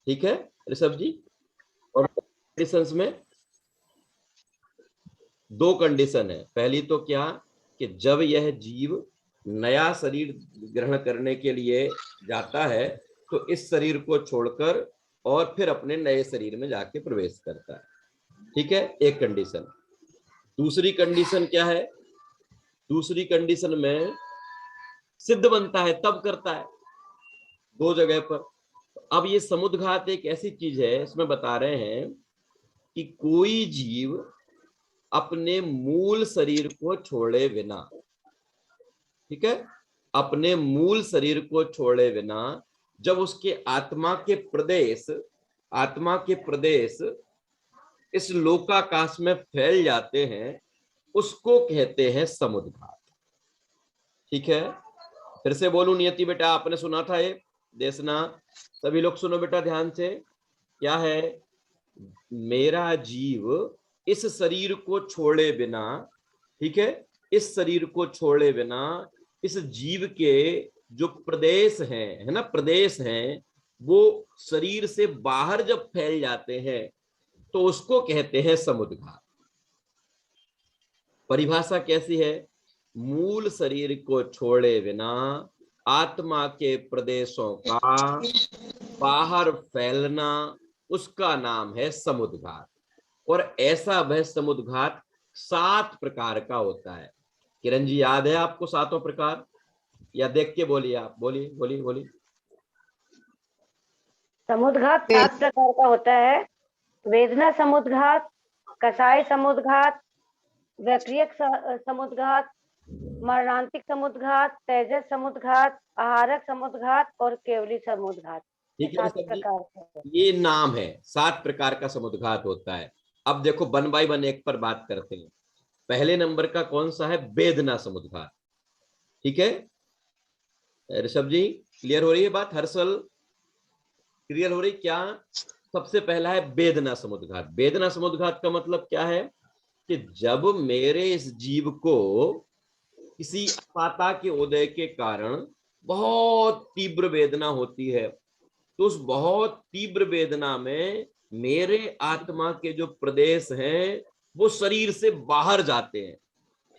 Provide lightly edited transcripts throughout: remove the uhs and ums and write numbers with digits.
ठीक है ऋषभ जी। और कंडीशंस में दो कंडीशन है। पहली तो क्या कि जब यह जीव नया शरीर ग्रहण करने के लिए जाता है तो इस शरीर को छोड़कर और फिर अपने नए शरीर में जाके प्रवेश करता है। ठीक है, एक कंडीशन। दूसरी कंडीशन क्या है? दूसरी कंडीशन में सिद्ध बनता है तब करता है, दो जगह पर। अब ये समुद्घात एक ऐसी चीज है, इसमें बता रहे हैं कि कोई जीव अपने मूल शरीर को छोड़े बिना, ठीक है, अपने मूल शरीर को छोड़े बिना जब उसके आत्मा के प्रदेश इस लोकाकाश में फैल जाते हैं, उसको कहते हैं समुद्घात। ठीक है, फिर से बोलूं नियति बेटा, आपने सुना था ये, देशना सभी लोग सुनो बेटा ध्यान से। क्या है? मेरा जीव इस शरीर को छोड़े बिना, ठीक है, इस शरीर को छोड़े बिना इस जीव के जो प्रदेश हैं, है ना, प्रदेश हैं, वो शरीर से बाहर जब फैल जाते हैं तो उसको कहते हैं समुद्घात। परिभाषा कैसी है? मूल शरीर को छोड़े बिना आत्मा के प्रदेशों का बाहर फैलना, उसका नाम है समुद्घात। और ऐसा वह समुद्घात 7 प्रकार का होता है। किरण जी याद है आपको 7 प्रकार? या देख के बोलिए, आप बोलिए बोलिए बोलिए। समुद्घात 7 प्रकार का होता है। वेदना समुद्घात, कसाय समुद्घात, वैक्रियक समुद्घात, मरणांतिक समुद्घात, तेजस समुद्घात, आहारक समुद्घात और केवली समुद्घात। ठीक है 7 सब जी, प्रकार है। ये नाम है, 7 प्रकार का समुद्घात होता है। अब देखो 1 बाय 1 एक पर बात करते हैं। पहले नंबर का कौन सा है? वेदना समुद्घात। ठीक है ऋषभ जी, क्लियर हो रही है बात? हर्षल क्लियर हो रही क्या? सबसे पहला है वेदना समुद्घात। वेदना समुद्घात का मतलब क्या है कि जब मेरे इस जीव को किसी अपाता के उदय के कारण बहुत तीव्र वेदना होती है, तो उस बहुत तीव्र वेदना में मेरे आत्मा के जो प्रदेश हैं वो शरीर से बाहर जाते हैं।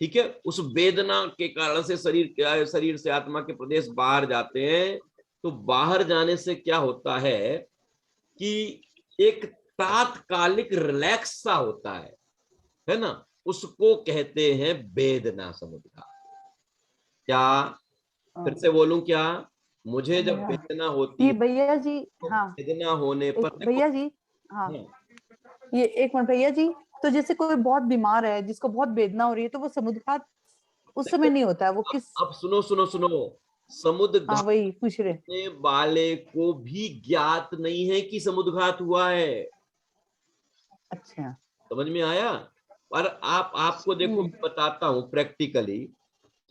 ठीक है, उस वेदना के कारण से शरीर से आत्मा के प्रदेश बाहर जाते हैं। तो बाहर जाने से क्या होता है कि एक तात्कालिक रिलैक्स सा होता है ना, उसको कहते हैं वेदना समुद्घात। क्या फिर से बोलूं क्या? मुझे जब वेदना होती ये है भैया जी, तो हाँ वेदना होने पर देखो, भैया जी, हाँ हाँ, ये एक मिनट भैया जी, तो जैसे कोई बहुत बीमार है जिसको बहुत वेदना हो रही है तो वो समुद्घात उस समय नहीं होता है, वो किस? अब सुनो सुनो सुनो, समुद्घात हाँ वही पूछ रहे। होने वाले को भी ज्ञात नहीं है कि समुद्घात हुआ है। अच्छा। समझ में आया? पर आपको देखो मैं बताता हूं प्रैक्टिकली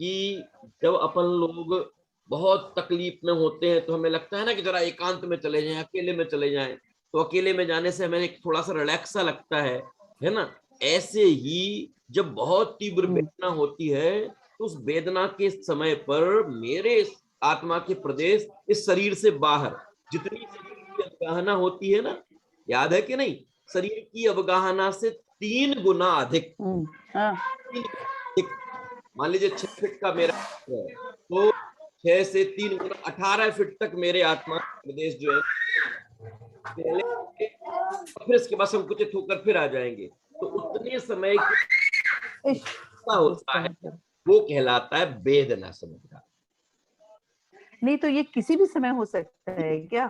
कि जब अपन लोग बहुत तकलीफ में होते हैं तो हमें लगता है ना कि जरा एकांत में चले जाएं, अकेले में चले जाएं, तो अकेले में जाने से हमें थोड़ा सा रिलैक्स सा लगता है ना? ऐसे ही जब बहुत तीव्र वेदना होती है तो उस वेदना के समय पर मेरे आत्मा के प्रदेश इस शरीर से बाहर, जितनी शरीर की अवगाहना होती है ना, याद है कि नहीं, शरीर की अवगाहना से 3 गुना अधिक, हाँ 3 गुना अधिक। मान लीजिए 6 फीट का मेरा है, तो 6 से 3 गुना 18 फीट तक मेरे आत्मा प्रदेश जो है पहले, फिर इसके बाद संकुचित होकर फिर आ जाएंगे। तो उतने समय की होता है, वो कहलाता है वेदना समुद्घात। नहीं तो ये किसी भी समय हो सकता है क्या?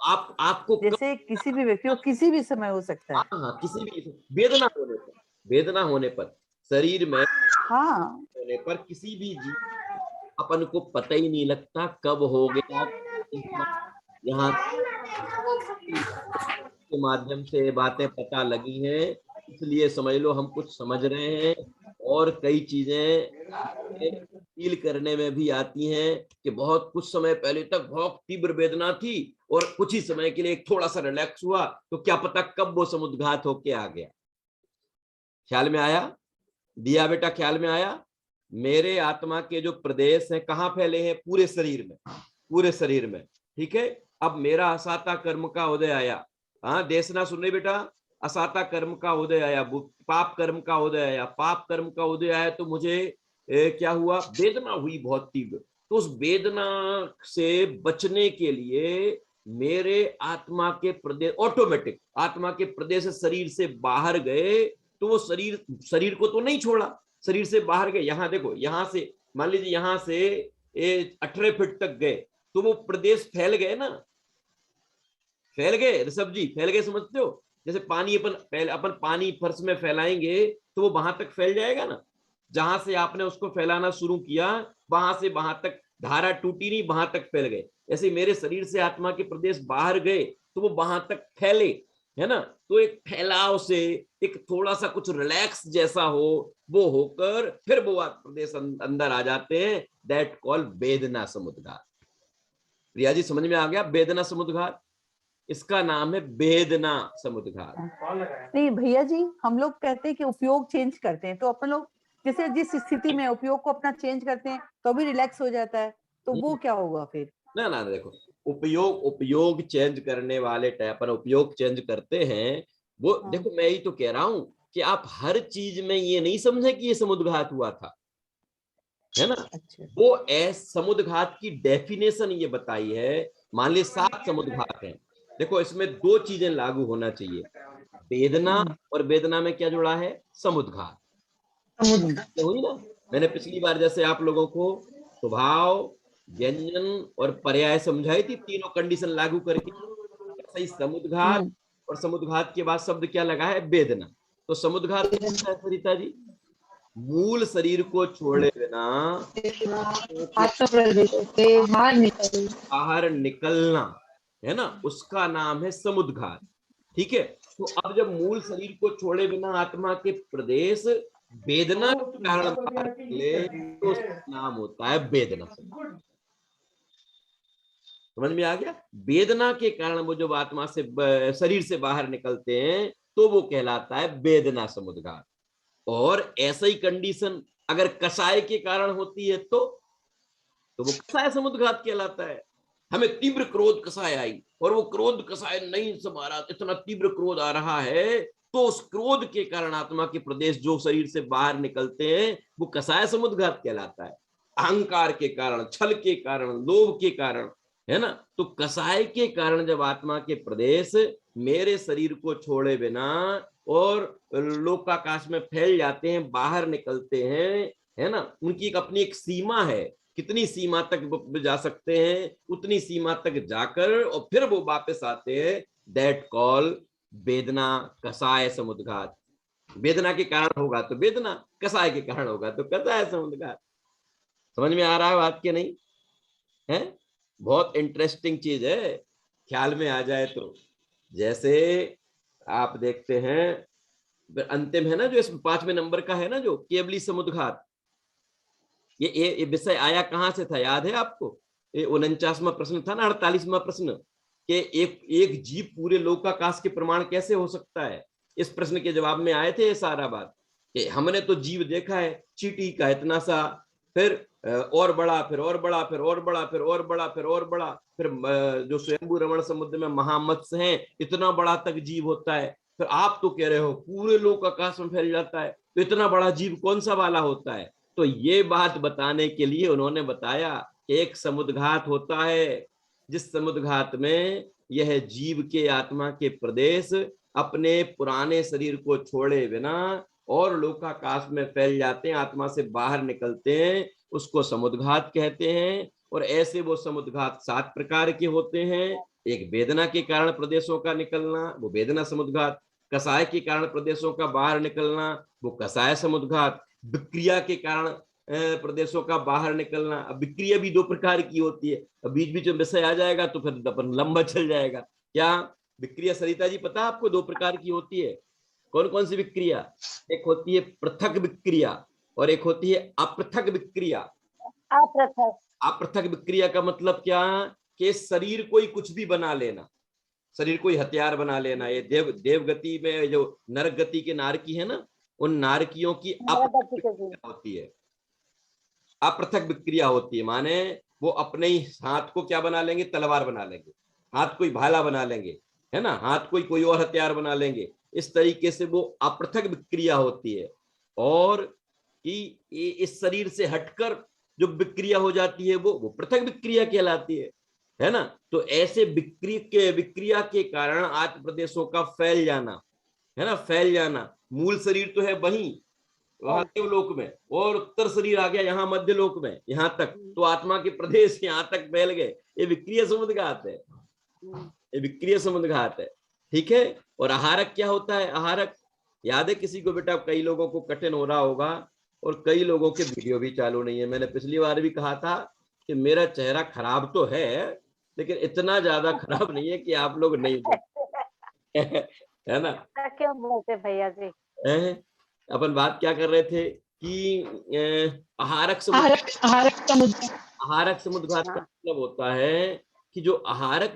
आपको जैसे किसी भी व्यक्ति को किसी भी समय हो सकता है? हाँ, किसी भी वेदना होने पर, वेदना होने पर शरीर में हाँ होने पर किसी भी जीव, अपन को पता ही नहीं लगता कब हो गया। यहाँ के माध्यम से बातें पता लगी हैं, इसलिए समझ लो हम कुछ समझ रहे हैं। और कई चीजें फील करने में भी आती हैं कि बहुत कुछ समय पहले तक बहुत तीव्र वेदना थी और कुछ ही समय के लिए थोड़ा सा रिलैक्स हुआ, तो क्या पता कब वो समुद्घात होके आ गया। ख्याल में आया? दिया बेटा ख्याल में आया? मेरे आत्मा के जो प्रदेश हैं कहाँ फैले हैं? पूरे शरीर में, पूरे शरीर में। ठीक है, अब मेरा असाता कर्म का उदय आया, हाँ देशना सुन रहे बेटा, असाता कर्म का उदय आया, पाप कर्म का उदय आया, पाप कर्म का उदय आया तो मुझे क्या हुआ, वेदना हुई बहुत तीव्र। तो उस वेदना से बचने के लिए मेरे आत्मा के प्रदेश, ऑटोमेटिक आत्मा के प्रदेश शरीर से बाहर गए, तो वो शरीर, शरीर को तो नहीं छोड़ा, शरीर से बाहर गए। यहां देखो, यहां से मान लीजिए यहां से 18 फीट तक गए, तो वो प्रदेश फैल गए ना, फैल गए ऋषभ जी, फैल गए, समझते हो? जैसे पानी अपन पानी फर्श में फैलाएंगे तो वो वहां तक फैल जाएगा ना, जहां से आपने उसको फैलाना शुरू किया वहां से वहां तक धारा टूटी नहीं, वहां तक फैल गए। ऐसे मेरे शरीर से आत्मा के प्रदेश बाहर गए तो वो वहां तक फैले, है ना। तो एक फैलाव से एक थोड़ा सा कुछ रिलैक्स जैसा हो, वो होकर फिर वो प्रदेश अंदर आ जाते हैं, दैट कॉल वेदना समुद्घात। प्रिया जी समझ में आ गया वेदना समुद्घात? इसका नाम है वेदना समुद्घात। नहीं भैया जी, हम लोग कहते हैं कि उपयोग चेंज करते हैं, तो अपन लोग जैसे जिस स्थिति में उपयोग को अपना चेंज करते हैं तो भी रिलैक्स हो जाता है, तो वो क्या होगा फिर? ना ना देखो, उपयोग चेंज करने वाले टाइप, उपयोग चेंज करते हैं वो। हाँ। देखो मैं ही तो कह रहा हूं कि आप हर चीज में ये नहीं समझे कि ये समुद्घात हुआ था, है ना। अच्छा। वो समुद्घात की डेफिनेशन ये बताई है। मान ली 7 समुद्घात हैं, देखो इसमें 2 चीजें लागू होना चाहिए, वेदना, और वेदना में क्या जुड़ा है, समुद्घात। हुई ना। मैंने पिछली बार जैसे आप लोगों को स्वभाव, व्यंजन और पर्याय समझाई थी, तीनों कंडीशन लागू करके। सही, समुद्घात, और समुद्घात के बाद शब्द क्या लगा है, वेदना। तो समुद्घात क्या होता है सरिता जी, मूल शरीर को छोड़े बिना बाहर निकलना, है ना, उसका नाम है समुद्घात। ठीक है। तो अब जब मूल शरीर को छोड़े बिना आत्मा के प्रदेश वेदना के कारण बाहर निकले तो उसका नाम होता है वेदना। समझ में आ गया? वेदना के कारण वो जब आत्मा से शरीर से बाहर निकलते हैं तो वो कहलाता है वेदना समुद्घात। और ऐसा ही कंडीशन अगर कषाय के कारण होती है तो वो कषाय समुद्घात कहलाता है। हमें तीव्र क्रोध कषाय आई और वो क्रोध कषाय नहीं संभाला, इतना तीव्र क्रोध आ रहा है, तो उस क्रोध के कारण आत्मा के प्रदेश जो शरीर से बाहर निकलते हैं वो कषाय समुद्घात कहलाता है। अहंकार के कारण, छल के कारण, लोभ के कारण, है ना। तो कषाय के कारण जब आत्मा के प्रदेश मेरे शरीर को छोड़े बिना और लोकाकाश में फैल जाते हैं, बाहर निकलते हैं, है ना, उनकी एक अपनी एक सीमा है, कितनी सीमा तक जा सकते हैं उतनी सीमा तक जाकर और फिर वो वापस आते हैं, दैट कॉल वेदना कषाय समुद्घात। वेदना के कारण होगा तो वेदना, कषाय के कारण होगा तो कषाय समुद्घात। समझ में आ रहा है बात के नहीं है? बहुत इंटरेस्टिंग चीज है, ख्याल में आ जाए तो। जैसे आप देखते हैं अंतिम है ना जो इसमें 5वें नंबर का है ना, जो केवली समुद्घात, ये विषय आया कहां से था, याद है आपको? ये 49वां प्रश्न था ना, 48वां प्रश्न, कि एक जीव पूरे लोकाकाश के प्रमाण कैसे हो सकता है। इस प्रश्न के जवाब में आए थे ये सारा बात कि हमने तो जीव देखा है, चींटी का इतना सा, फिर और बड़ा, फिर और बड़ा, फिर और बड़ा, फिर और बड़ा, फिर और बड़ा, फिर जो स्वयंभू रमण समुद्र में महामत्स्य हैं इतना बड़ा तक जीव होता है। फिर आप तो कह रहे हो पूरे लोकाकाश में फैल जाता है, तो इतना बड़ा जीव कौन सा वाला होता है? तो ये बात बताने के लिए उन्होंने बताया एक समुद्घात होता है, जिस समुद्घात में यह जीव के आत्मा के प्रदेश अपने पुराने शरीर को छोड़े बिना और लोकाकाश में फैल जाते हैं, आत्मा से बाहर निकलते हैं, उसको समुद्घात कहते हैं। और ऐसे वो समुद्घात 7 प्रकार के होते हैं। एक वेदना के कारण प्रदेशों का निकलना, वो वेदना समुद्घात। कषाय के कारण प्रदेशों का बाहर निकलना, वो कषाय समुद्घात। विक्रिया के कारण प्रदेशों का बाहर निकलना। अब विक्रिया भी 2 प्रकार की होती है, अब बीच बीच में विषय आ जाएगा तो फिर अपन लंबा चल जाएगा। क्या विक्रिया सरिता जी पता आपको 2 प्रकार की होती है? कौन कौन सी विक्रिया? एक होती है पृथक विक्रिया और एक होती है अपृथक विक्रिया। अपृथक। अपृथक विक्रिया का मतलब क्या, कि शरीर को ही कुछ भी बना लेना, शरीर को ही हथियार बना लेना। ये देवगति में जो नरक गति के नारकी है ना, उन नारकियों की अपृथक विक्रिया होती है। अपृथक विक्रिया होती है माने वो अपने ही हाथ को क्या बना लेंगे, तलवार बना लेंगे, हाथ कोई भाला बना लेंगे, है ना, हाथ कोई और हथियार बना लेंगे। इस तरीके से वो अपृथक विक्रिया होती है। और कि इस शरीर से हटकर जो विक्रिया हो जाती है वो पृथक विक्रिया कहलाती है ना। तो ऐसे विक्रिया के कारण आठ प्रदेशों का फैल जाना, है ना, फैल जाना। मूल शरीर तो है वहीं वहां देवलोक में, और उत्तर शरीर आ गया यहाँ मध्य लोक में, यहाँ तक तो आत्मा के प्रदेश यहाँ तक फैल गए। ये विक्रिय समुद्घात है, ये विक्रिय समुद्घात है। ठीक है। और आहारक क्या होता है? आहारक याद है किसी को बेटा? कई लोगों को कठिन हो रहा होगा, और कई लोगों के वीडियो भी चालू नहीं है। मैंने पिछली बार भी कहा था कि मेरा चेहरा खराब तो है, लेकिन इतना ज्यादा खराब नहीं है कि आप लोग नहीं है ना। क्यों बोलते भैया जी? अपन बात क्या कर रहे थे कि आहारक समुद्घात का मतलब होता है कि जो आहारक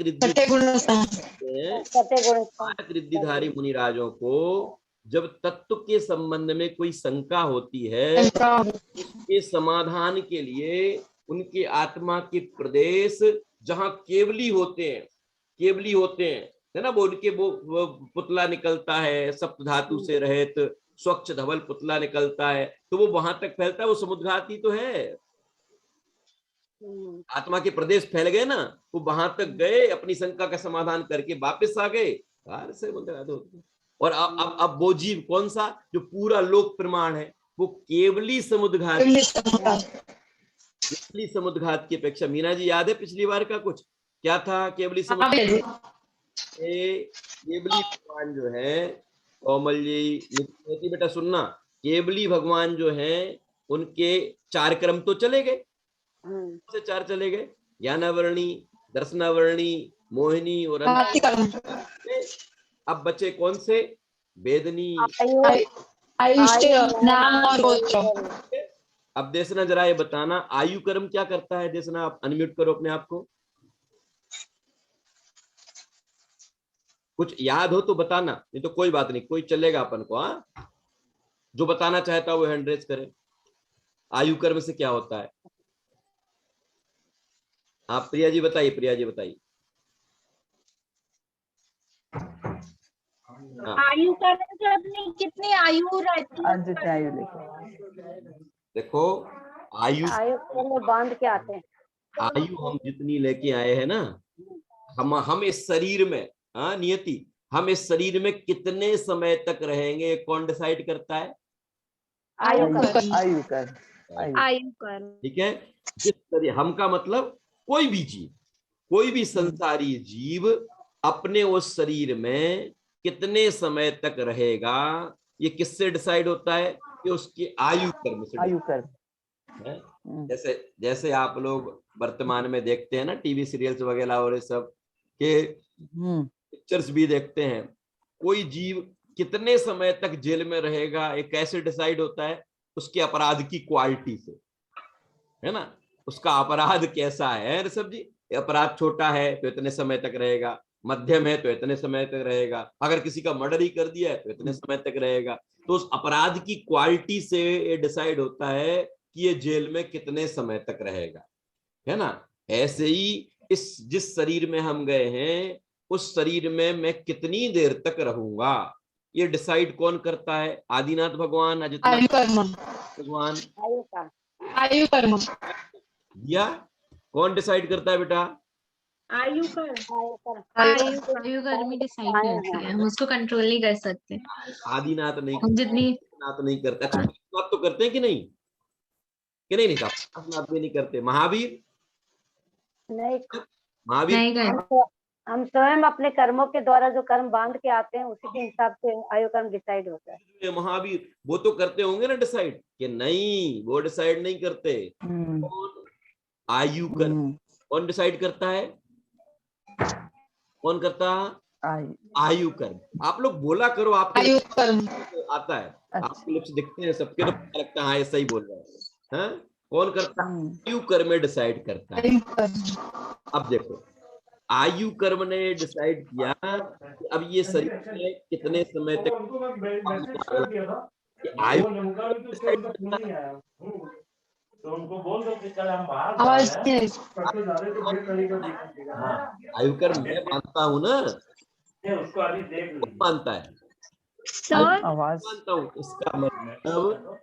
रिद्धिधारी मुनिराजों को जब तत्व के संबंध में कोई शंका होती है, उसके समाधान के लिए उनके आत्मा के प्रदेश जहां केवली होते हैं, है ना, वो उनके वो पुतला निकलता है सप्त धातु से रहित, स्वच्छ धवल पुतला निकलता है, तो वो वहां तक फैलता है। वो समुद्घात ही तो है। आत्मा के प्रदेश फैल गए ना, वो वहां तक गए, अपनी शंका का समाधान करके वापस आ गए। से और अब वो जीव कौन सा जो पूरा लोक प्रमाण है, वो केवली समुद्घात की अपेक्षा। मीना जी याद है पिछली बार का कुछ क्या था? केवली केवली भगवान जो है, कोमल जी बेटा सुनना, केवली भगवान जो है उनके 4 क्रम तो चले गए, से 4 चले गए, ज्ञानावरणी, दर्शनावरणी, मोहिनी और अब बचे कौन से? वेदनी, नाम और गोत्र। अब देसना जरा ये बताना, आयु कर्म क्या करता है? देसना आप अनम्यूट करो अपने आप को, कुछ याद हो तो बताना, नहीं तो कोई बात नहीं, कोई चलेगा अपन को। हाँ, जो बताना चाहता है वो हैंड रेज करे। आयु कर्म से क्या होता है? आप प्रिया जी बताइए, प्रिया जी बताइए। आयु कर्म से अपनी कितनी आयु रहती है? जितनी आयु लेके देखो, आयु बांध के आते हैं। आयु हम जितनी लेके आए हैं ना, हम इस शरीर में, हाँ नियति, हम इस शरीर में कितने समय तक रहेंगे कौन डिसाइड करता है? आयु कर्म। ठीक है। जिस शरीर, हम का मतलब कोई भी जीव, कोई भी संसारी जीव अपने उस शरीर में कितने समय तक रहेगा, ये किससे डिसाइड होता है? कि उसकी आयु कर्म से। जैसे आप लोग वर्तमान में देखते हैं ना टीवी सीरियल्स वगैरह और ये सब के पिक्चर्स भी देखते हैं, कोई जीव कितने समय तक जेल में रहेगा ये कैसे डिसाइड होता है? उसके अपराध की क्वालिटी से, है ना। उसका अपराध कैसा है ऋषभ जी? अपराध छोटा है तो इतने समय तक रहेगा, मध्यम है तो इतने समय तक रहेगा, अगर किसी का मर्डर ही कर दिया है तो इतने समय तक रहेगा। तो उस अपराध की क्वालिटी से ये डिसाइड होता है कि ये जेल में कितने समय तक रहेगा, है ना। ऐसे ही इस जिस शरीर में हम गए हैं, उस शरीर में मैं कितनी देर तक रहूंगा, ये डिसाइड कौन करता है? आदिनाथ भगवान, आयु कर्म भगवान, आयु कर्म या कौन डिसाइड करता है बेटा? आयु कर्म डिसाइड करती है, हम उसको कंट्रोल नहीं कर सकते। आदिनाथ नहीं, जितनी नाथ नहीं करते। अच्छा, नाथ तो करते हैं कि नहीं? कि नहीं नाथ भी नहीं करते। महावीर नहीं करते। हम स्वयं अपने कर्मों के द्वारा जो कर्म बांध के आते हैं उसी के हिसाब से आयु कर्म डिसाइड होता है। महावीर वो तो करते होंगे ना डिसाइड, कि नहीं वो डिसाइड नहीं करते। आयु कर्म कौन डिसाइड करता है? कौन करता? आयु कर्म। आप लोग बोला करो, आपके आयु कर्म आता है, आपके लिप्स दिखते हैं सबके, तो पता लगता है हाँ ऐसा ही बोल रहा है। कौन करता है? आयु कर्म में डिसाइड करता है। अब देखो, आयु कर्म ने डिसाइड किया कि अब ये शरीर में कितने समय तक आयु तो उनको बोल दो कि कल हम बाहर आवाज जा नहीं रहे आ रही। हैं, परसों जा रहे हैं, तो डेट तारीख को देख लीजिएगा। हाँ, आयु कर्म मैं मानता हूं ना, ये उसको अभी देख कौन लीजिए। मानता है? सर आवाज मानता हूं। इसका मतलब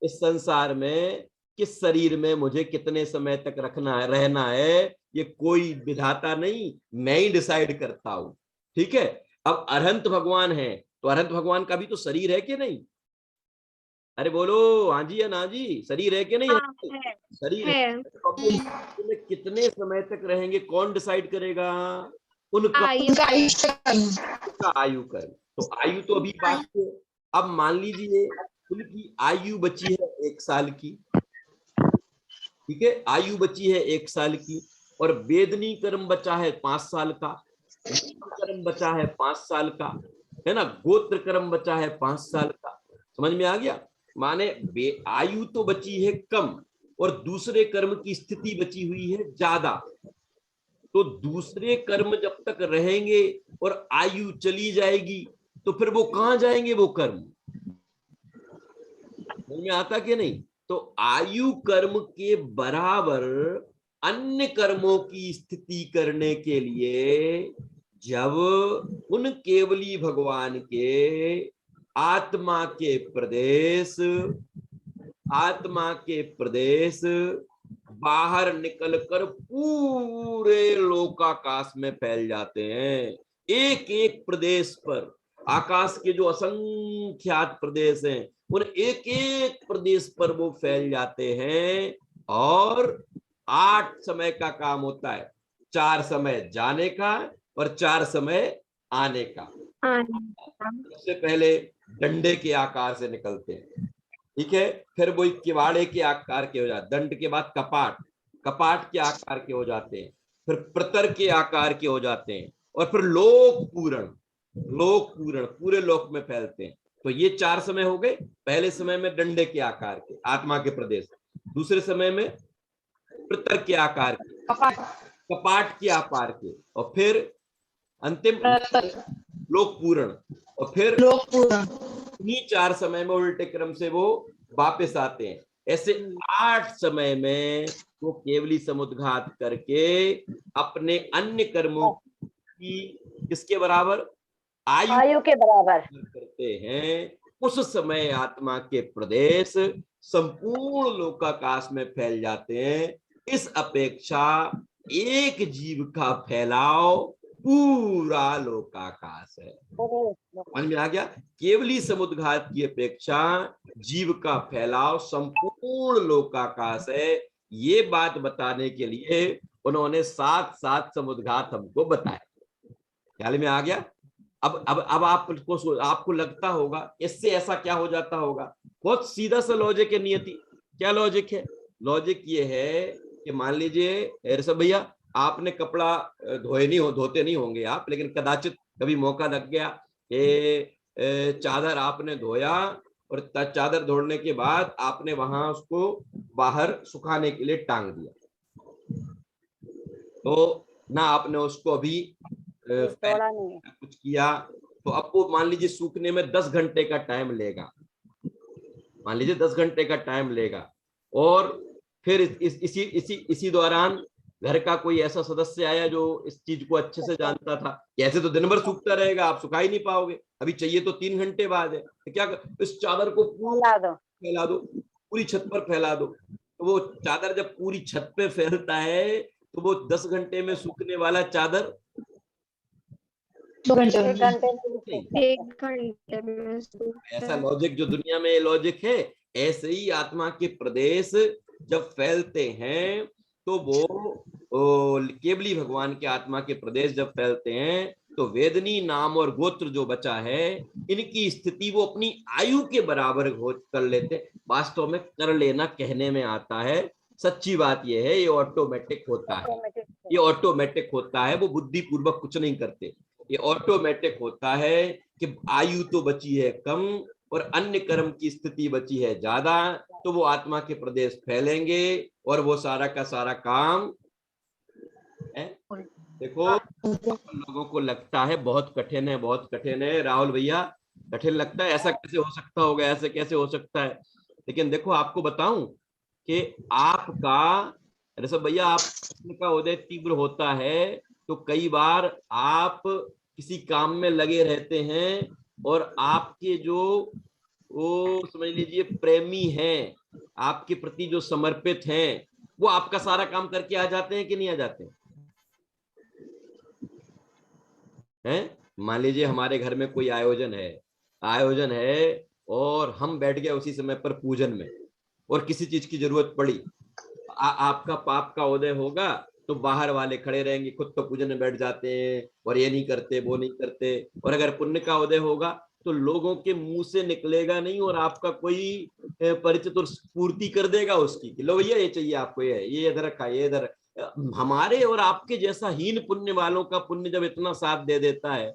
इस संसार में किस शरीर में मुझे कितने समय तक रखना है, रहना है, ये कोई विधाता नहीं, मैं ही डिसाइड करता हूं। ठीक है। अब अरहंत भगवान है, तो अरहंत भगवान का भी तो शरीर है कि नहीं? अरे बोलो हाँ जी या ना जी, शरीर है कि नहीं हाँ, है? है। शरीर है। तो अपने शरीर में कितने समय तक रहेंगे कौन डिसाइड करेगा? उनका आयु कर्म। तो आयु तो अभी बात है। अब मान लीजिए उनकी आयु बची है 1 साल की, ठीक है, आयु बची है 1 साल की, और वेदनी कर्म बचा है 5 साल का, कर्म बचा है 5 साल का, है ना, गोत्र कर्म बचा है 5 साल का। समझ में आ गया? माने आयु तो बची है कम और दूसरे कर्म की स्थिति बची हुई है ज्यादा। तो दूसरे कर्म जब तक रहेंगे और आयु चली जाएगी तो फिर वो कहां जाएंगे वो कर्म? समझ में आता कि नहीं? तो आयु कर्म के बराबर अन्य कर्मों की स्थिति करने के लिए जब उन केवली भगवान के आत्मा के प्रदेश बाहर निकलकर पूरे लोकाकाश में फैल जाते हैं। एक एक प्रदेश पर, आकाश के जो असंख्यात प्रदेश हैं उन एक एक प्रदेश पर वो फैल जाते हैं। और 8 समय का काम होता है, 4 समय जाने का और 4 समय आने का। सबसे पहले डंडे के आकार से निकलते हैं, ठीक है, फिर वो किवाड़े के आकार के हो जाते, दंड के बाद कपाट के आकार के हो जाते हैं, फिर प्रतर के आकार के हो जाते हैं, और फिर लोक पूर्ण पूरे लोक में फैलते हैं। तो ये 4 समय हो गए। पहले समय में डंडे के आकार के आत्मा के प्रदेश, दूसरे समय में प्रतर के आकार के, कपाट के आकार के, और फिर अंतिम लोक पूर्ण, और फिर इन्हीं 4 समय में उल्टे क्रम से वो वापस आते हैं। ऐसे 8 समय में वो केवली समुद्घात करके अपने अन्य कर्मों की किसके बराबर? आयु के बराबर करते हैं। उस समय आत्मा के प्रदेश संपूर्ण लोकाकाश में फैल जाते हैं। इस अपेक्षा एक जीव का फैलाव पूरा लोकाकाश है। समझ में आ गया? केवली समुद्घात की अपेक्षा जीव का फैलाव संपूर्ण लोकाकाश है। ये बात बताने के लिए उन्होंने 7 समुद्घात हमको बताए। ख्याल में आ गया? अब आपको लगता होगा इससे ऐसा क्या हो जाता होगा? बहुत सीधा सा लॉजिक है नियति। क्या लॉजिक है? लॉजिक ये है कि मान लीजिए ऋषभ भैया, आपने कपड़ा धोते नहीं होंगे आप, लेकिन कदाचित कभी मौका लग गया कि चादर आपने धोया, और चादर धोने के बाद आपने वहां उसको बाहर सुखाने के लिए टांग दिया, तो ना आपने उसको अभी कुछ किया, तो अब वो मान लीजिए सूखने में 10 घंटे का टाइम लेगा, मान लीजिए 10 घंटे का टाइम लेगा। और फिर इसी दौरान घर का कोई ऐसा सदस्य आया जो इस चीज को अच्छे से जानता था कि ऐसे तो दिन भर सूखता रहेगा, आप सुखा ही नहीं पाओगे, अभी चाहिए तो 3 घंटे बाद है, तो क्या इस चादर को फैला दो, पूरी छत पर फैला दो। तो वो चादर जब पूरी छत पे फैलता है तो वो 10 घंटे में सूखने वाला चादर 2 घंटे ऐसा लॉजिक जो दुनिया में लॉजिक है, ऐसे ही आत्मा के प्रदेश जब फैलते हैं तो वो केवली भगवान के आत्मा के प्रदेश जब फैलते हैं तो वेदनी नाम और गोत्र जो बचा है इनकी स्थिति वो अपनी आयु के बराबर कर लेते। वास्तव में कर लेना कहने में आता है, सच्ची बात यह है ये ऑटोमेटिक होता है, ये ऑटोमेटिक होता है, वो बुद्धि पूर्वक कुछ नहीं करते, ये ऑटोमेटिक होता है कि आयु तो बची है कम और अन्य कर्म की स्थिति बची है ज्यादा, तो वो आत्मा के प्रदेश फैलेंगे और वो सारा का सारा काम है। देखो लोगों को लगता है बहुत कठिन है, बहुत कठिन है। राहुल भैया कठिन लगता है, ऐसा कैसे हो सकता होगा, ऐसे कैसे हो सकता है? लेकिन देखो आपको बताऊं कि आपका ऋषभ भैया, आप पुण्य का उदय तीव्र होता है तो कई बार आप किसी काम में लगे रहते हैं और आपके जो वो समझ लीजिए प्रेमी हैं, आपके प्रति जो समर्पित हैं, वो आपका सारा काम करके आ जाते हैं कि नहीं आ जाते हैं? मान लीजिए हमारे घर में कोई आयोजन है और हम बैठ गए उसी समय पर पूजन में और किसी चीज की जरूरत पड़ी, आपका पाप का उदय होगा तो बाहर वाले खड़े रहेंगे, खुद तो पूजन में बैठ जाते हैं और ये नहीं करते वो नहीं करते, और अगर पुण्य का उदय होगा तो लोगों के मुंह से निकलेगा नहीं और आपका कोई परिचित और पूर्ति कर देगा उसकी कि लो भैया ये चाहिए आपको, ये इधर रखा, ये इधर। हमारे और आपके जैसा हीन पुण्य वालों का पुण्य जब इतना साथ दे देता है,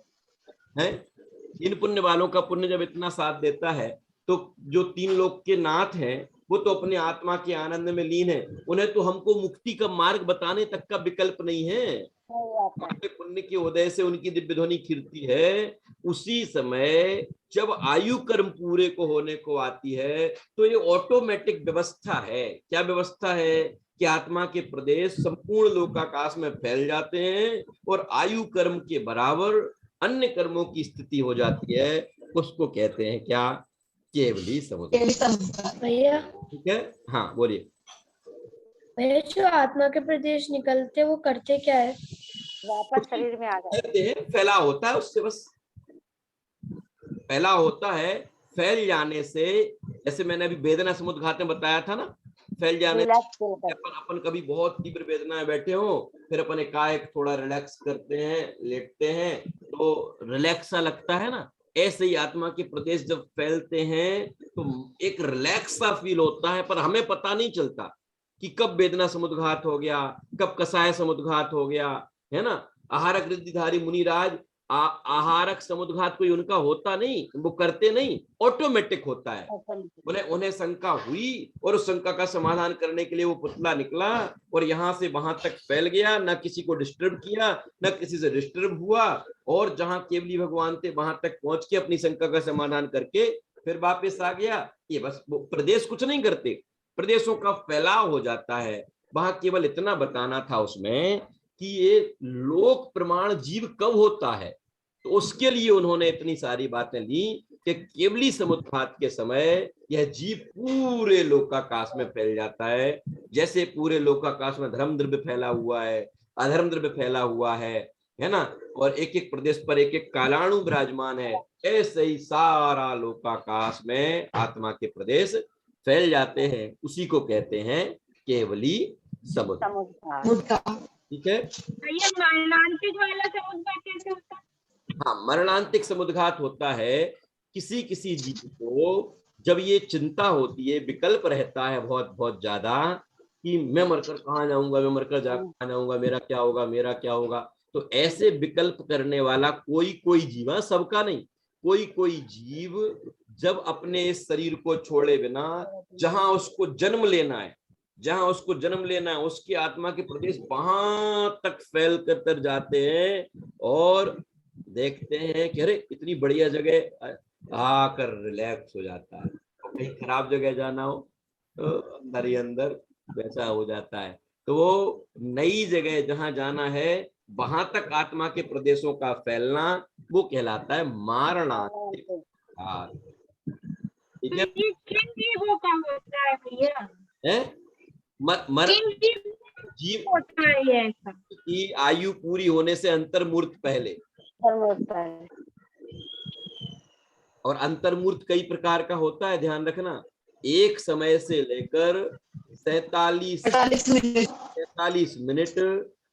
हीन पुण्य वालों का पुण्य जब इतना साथ देता है तो जो तीन लोक के नाथ हैं वो तो अपने आत्मा के आनंद में लीन है, उन्हें तो हमको मुक्ति का मार्ग बताने तक का विकल्प नहीं है। पुण्य के उदय से उनकी दिव्य ध्वनि खिलती है, उसी समय जब आयु कर्म पूरे को होने को आती है तो ये ऑटोमेटिक व्यवस्था है। क्या व्यवस्था है कि आत्मा के प्रदेश संपूर्ण लोकाकाश में फैल जाते हैं और आयु कर्म के बराबर अन्य कर्मों की स्थिति हो जाती है, उसको कहते हैं क्या? केवली समुद्र। भैया ठीक है, हाँ बोलिए। भैया जो आत्मा के प्रदेश निकलते वो करते क्या है? वापस शरीर में आ जाते कहते हैं फैलाव होता है उससे, बस फैलाव होता है। फैल जाने से, जैसे मैंने अभी वेदना समुद्घात में बताया था ना, फैल जाने से अपन कभी बहुत तीव्र वेदना में बैठे हो, फिर अपन एकाएक थोड़ा रिलैक्स करते हैं, लेटते हैं तो रिलैक्स सा लगता है ना, ऐसे ही आत्मा के प्रदेश जब फैलते हैं तो एक रिलैक्स सा फील होता है, पर हमें पता नहीं चलता कि कब वेदना समुद्घात हो गया, कब कसाय समुद्घात हो गया, है ना। आहारक रिद्धिधारी मुनिराज, आहारक समुद्घात कोई उनका होता नहीं, वो करते नहीं, ऑटोमेटिक होता है। उन्हें शंका हुई और उस शंका का समाधान करने के लिए वो पुतला निकला और यहाँ से वहां तक फैल गया, ना किसी को डिस्टर्ब किया, ना किसी से डिस्टर्ब हुआ, और जहां केवली भगवान थे वहां तक पहुंच के अपनी शंका का समाधान करके फिर वापस आ गया। ये बस वो प्रदेश कुछ नहीं करते, प्रदेशों का फैलाव हो जाता है। वहां केवल इतना बताना था उसमें कि ये लोक प्रमाण जीव कब होता है, तो उसके लिए उन्होंने इतनी सारी बातें ली कि केवली समुद्घात के समय यह जीव पूरे लोकाकाश में फैल जाता है। जैसे पूरे लोकाकाश में धर्म द्रव्य फैला हुआ है, अधर्म द्रव्य फैला हुआ है ना, और एक एक प्रदेश पर एक एक कालाणु विराजमान है, ऐसे ही सारा लोकाकाश में आत्मा के प्रदेश फैल जाते हैं। उसी को कहते हैं केवली समुद्र। ठीक है, भैया मरणांतिक वाला समुद्घात कैसे होता है? हाँ, मरणांतिक समुद्घात होता है किसी किसी जीव को जब ये चिंता होती है, विकल्प रहता है बहुत बहुत ज्यादा कि मैं मरकर कहाँ जाऊंगा, मैं मरकर कहाँ जाऊंगा, मेरा क्या होगा, मेरा क्या होगा। तो ऐसे विकल्प करने वाला कोई कोई जीव, सबका नहीं, कोई कोई जीव जब अपने इस शरीर को छोड़े बिना जहां उसको जन्म लेना है, उसकी आत्मा के प्रदेश वहां तक फैल कर जाते हैं और देखते हैं कि अरे इतनी बढ़िया जगह, आकर रिलैक्स हो जाता है। कहीं खराब जगह जाना हो तो अंदर ही अंदर वैसा हो जाता है। तो वो नई जगह जहां जाना है वहां तक आत्मा के प्रदेशों का फैलना, वो कहलाता है मारणांतिक। ठीक है, किन जीवों का होता है भैया? जीव होता है ऐसा की आयु पूरी होने से अंतर्मूर्त पहले, और अंतर्मूर्त कई प्रकार का होता है, ध्यान रखना। एक समय से लेकर 47 मिनट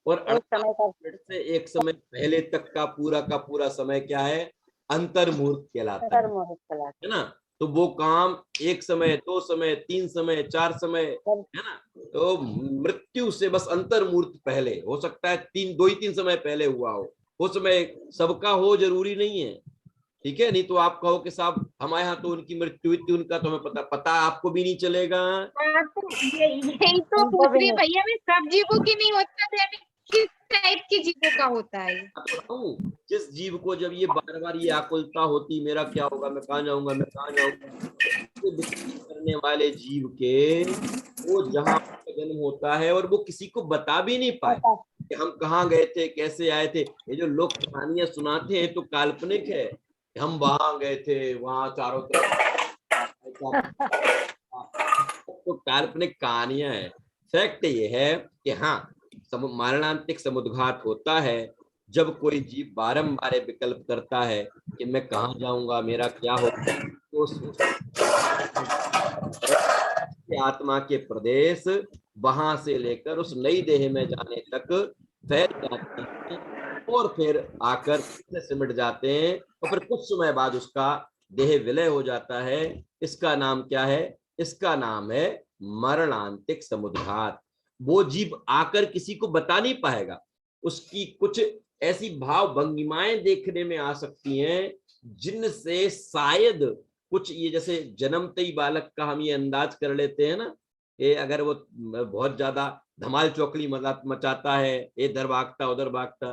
और 48 मिनट से एक समय पहले तक का पूरा समय क्या है? अंतर्मूर्त कहलाता है ना। तो वो काम एक समय, 2 समय, 3 समय, 4 समय, है ना। तो मृत्यु से बस अंतर्मूर्त पहले हो सकता है 2 ही 3 समय पहले हुआ हो समय सबका हो जरूरी नहीं है। ठीक है, नहीं तो आप कहो कि साहब हमारे यहाँ तो उनकी मृत्यु हुई थी, उनका तो हमें पता आपको भी नहीं चलेगा। यही तो पूछ रही भैया, मैं सब जीवों की नहीं होता, किस टाइप के जीवों का होता है? जिस जीव को जब ये बार बार ये आकुलता होती, मेरा क्या होगा, मैं कहाँ जाऊंगा, से विचरण करने वाले जीव के वो जहां जन्म होता है और वो किसी को बता भी नहीं पाए कि हम कहाँ गए थे, कैसे आए थे। ये जो लोग कहानियां सुनाते हैं तो काल्पनिक है, हम वहां गए थे, वहां चारों तरफ तो काल्पनिक कहानियां हैं। फैक्ट ये है कि हाँ, मरणांतिक समुद्घात होता है जब कोई जीव बारंबार विकल्प करता है कि मैं कहाँ जाऊंगा, मेरा क्या होगा, तो आत्मा के प्रदेश वहां से लेकर उस नई देह में जाने तक फैल जाते हैं और फिर आकर सिमट जाते हैं और फिर कुछ समय बाद उसका देह विलय हो जाता है। इसका नाम क्या है? इसका नाम है मरणांतिक समुद्घात। वो जीव आकर किसी को बता नहीं पाएगा, उसकी कुछ ऐसी भाव भंगिमाएं देखने में आ सकती हैं जिनसे शायद कुछ, ये जैसे जन्मते ही बालक का हम ये अंदाज कर लेते हैं ना कि अगर वो बहुत ज्यादा धमाल चौकड़ी मचाता है, इधर भागता उधर भागता,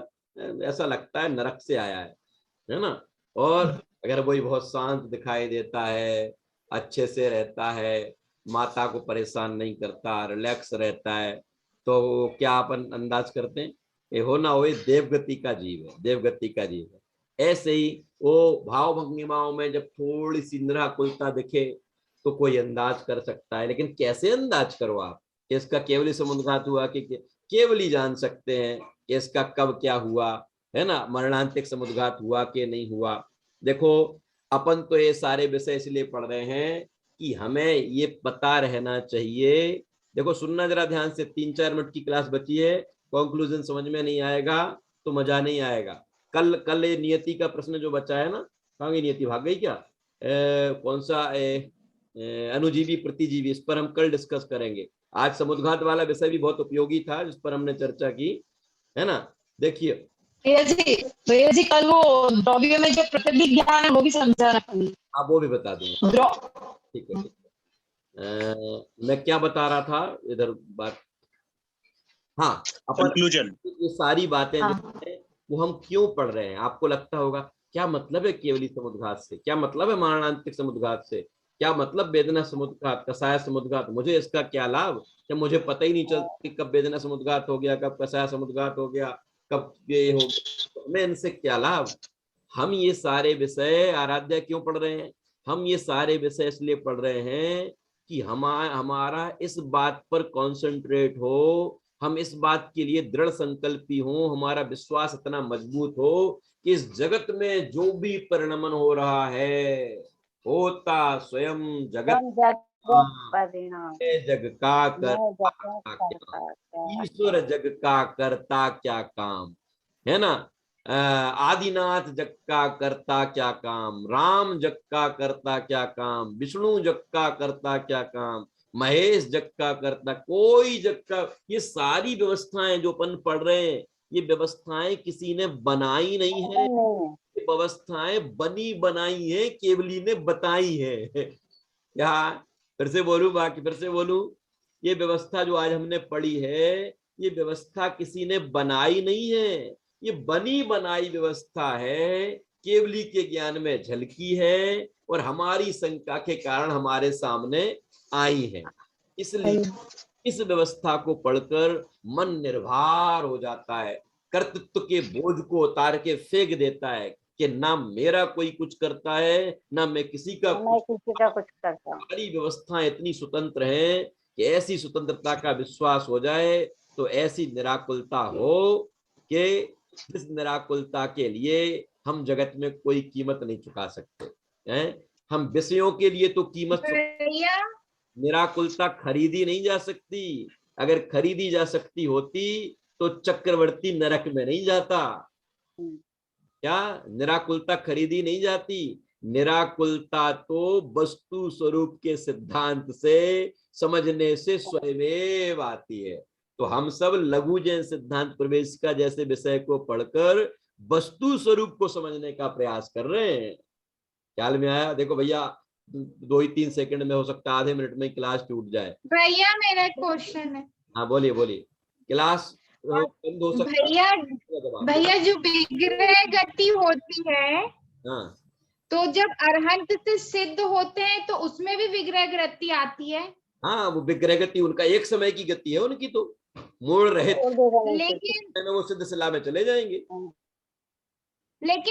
ऐसा लगता है नरक से आया है ना। और अगर वही बहुत शांत दिखाई देता है, अच्छे से रहता है, माता को परेशान नहीं करता, रिलैक्स रहता है, तो क्या अपन अंदाज करते हैं ये हो ना हो देवगति का जीव है, देवगति का जीव है। ऐसे ही वो भाव भंगिमाओं में जब थोड़ी सी निराकुलता दिखे तो कोई अंदाज कर सकता है, लेकिन कैसे अंदाज करो आप कि इसका केवली समुद्घात हुआ कि केवल ही जान सकते हैं कि इसका कब क्या हुआ, है ना, मरणांतिक समुद्घात हुआ कि नहीं हुआ। देखो अपन तो ये सारे विषय इसलिए पढ़ रहे हैं कि हमें ये पता रहना चाहिए। देखो सुनना जरा ध्यान से, 3-4 मिनट की क्लास बची है, कंक्लूजन समझ में नहीं आएगा तो मजा नहीं आएगा। कल ये नियति का प्रश्न जो बचा है ना, कहाँ गई नियति, भाग गई क्या? कौन सा अनुजीवी प्रतिजीवी, इस पर हम कल डिस्कस करेंगे। आज समुद्घात वाला विषय भी बहुत उपयोगी था जिस पर हमने चर्चा की, है ना। देखिए भैया जी कल वो द्रव्य में जो प्रतिबिंब ज्ञान है वो भी समझाना। आप वो भी बता दूंगा, ठीक है। मैं क्या बता रहा था इधर बात, हाँ, अपन ये सारी बातें जो है वो हम क्यों पढ़ रहे हैं। आपको लगता होगा क्या मतलब है केवली समुद्घात से, क्या मतलब है मरणांतिक समुद्घात से, क्या मतलब वेदना समुद्घात, कसाय समुद्घात, मुझे इसका क्या लाभ, जब मुझे पता ही नहीं चलता कि कब वेदना समुद्घात हो गया, कब कसाय समुद्घात हो गया, कब ये हो गया, मैं इनसे क्या लाभ। हम ये सारे विषय आराध्या क्यों पढ़ रहे हैं? हम ये सारे विषय इसलिए पढ़ रहे हैं कि हमारा इस बात पर कॉन्सेंट्रेट हो, हम इस बात के लिए दृढ़ संकल्पी हो, हमारा विश्वास इतना मजबूत हो कि इस जगत में जो भी परिणमन हो रहा है होता स्वयं जगत जग का करता, ईश्वर जग का करता क्या काम, है ना। आदिनाथ जग का करता क्या काम, राम जग का करता क्या काम, विष्णु जग का करता क्या काम, महेश जग का करता, कोई जग का। ये सारी व्यवस्थाएं जो अपन पढ़ रहे हैं, ये व्यवस्थाएं किसी ने बनाई नहीं है, ये व्यवस्थाएं बनी बनाई है, केवली ने बताई है। क्या फिर से बोलूं, बाकी फिर से बोलूं, ये व्यवस्था जो आज हमने पढ़ी है, ये व्यवस्था किसी ने बनाई नहीं है, ये बनी बनाई व्यवस्था है, केवली के ज्ञान में झलकी है और हमारी शंका के कारण हमारे सामने आई है। इसलिए इस व्यवस्था को पढ़कर मन निर्भर हो जाता है, कर्तृत्व के बोझ को उतार के फेंक देता है कि ना मेरा कोई कुछ करता है, ना मैं किसी का कुछ करता। सारी व्यवस्थाएं इतनी स्वतंत्र हैं कि ऐसी स्वतंत्रता का विश्वास हो जाए तो ऐसी निराकुलता हो कि इस निराकुलता के लिए हम जगत में कोई कीमत नहीं चुका सकते हैं। हम विषयों के लिए तो कीमत, निराकुलता खरीदी नहीं जा सकती। अगर खरीदी जा सकती होती तो चक्रवर्ती नरक में नहीं जाता। क्या निराकुलता खरीदी नहीं जाती? निराकुलता तो वस्तु स्वरूप के सिद्धांत से समझने से स्वयं आती है। तो हम सब लघु जैन सिद्धांत प्रवेशिका जैसे विषय को पढ़कर वस्तु स्वरूप को समझने का प्रयास कर रहे हैं। ख्याल में आया? देखो भैया 2-3 सेकंड में, हो सकता है आधे मिनट में क्लास टूट जाए। भैया मेरा क्वेश्चन है। हाँ बोलिए बोलिए। क्लास बंद हो सकता भैया जो विग्रह गति होती है, हाँ, तो जब अरहंत से सिद्ध होते हैं तो उसमें भी विग्रह गति आती है। हाँ, वो विग्रह गति उनका एक समय की गति है उनकी, तो मूल रहित छोड़ देगा नहीं तो। लेकिन वो सिद्ध सलाह में चले जाएंगे। लेकिन